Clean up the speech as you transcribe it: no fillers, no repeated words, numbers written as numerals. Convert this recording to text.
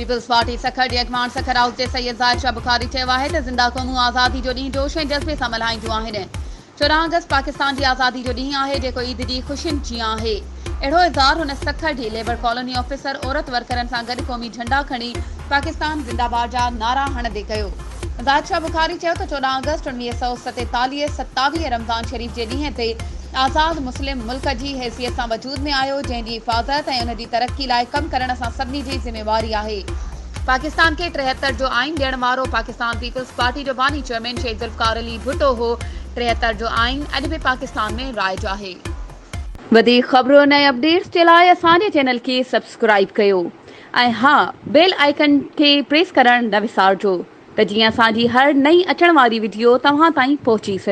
Peoples party Sukkur जे अॻवान Sukkur house जे सैयद ज़ाहिद शाह बुखारी चयो आहे त ज़िंदा क़ौमूं आज़ादी जो ॾींहुं जोश ऐं जज़्बे सां मल्हाईंदियूं आहिनि। 14 अगस्त पाकिस्तान जी आज़ादी जो ॾींहुं आहे जेको ईद जी ख़ुशियुनि जी आहे। अहिड़ो इज़हार हुन सखर जी लेबर कॉलोनी ऑफिसर औरत वर्करनि सां गॾु क़ौमी झंडा खणी पाकिस्तान ज़िंदाबाद जा नारा हणंदे कयो। ज़ाहिद शाह बुखारी चयो त 14 अगस्त 1947 27 रमज़ान शरीफ़ जे ॾींहं ते आज़ाद मुस्लिम मुल्क जी हैसियत सां वजूद में आयो, जंहिंजी हिफ़ाज़त ऐं उन जी तरक्की लाइ कमु करण असां सभिनी जी ज़िम्मेवारी आहे। पाकिस्तान के 73 जो आइन ॾियण वारो पाकिस्तान पीपल्स पार्टी जो बानी चेयरमैन शेख ज़ुल्फ़िकार अली भुट्टो हो। 73 जो आइन अॼु बि पाकिस्तान में राइज आहे। वधीक ख़बरुनि ऐं अपडेट्स जे लाइ असांजे चैनल खे सब्सक्राइब कयो ऐं हा, बेल आइकन खे प्रेस करणु न विसारिजो त जीअं असांजी हर नई अचण वारी वीडियो तव्हां ताईं पहुची सघे।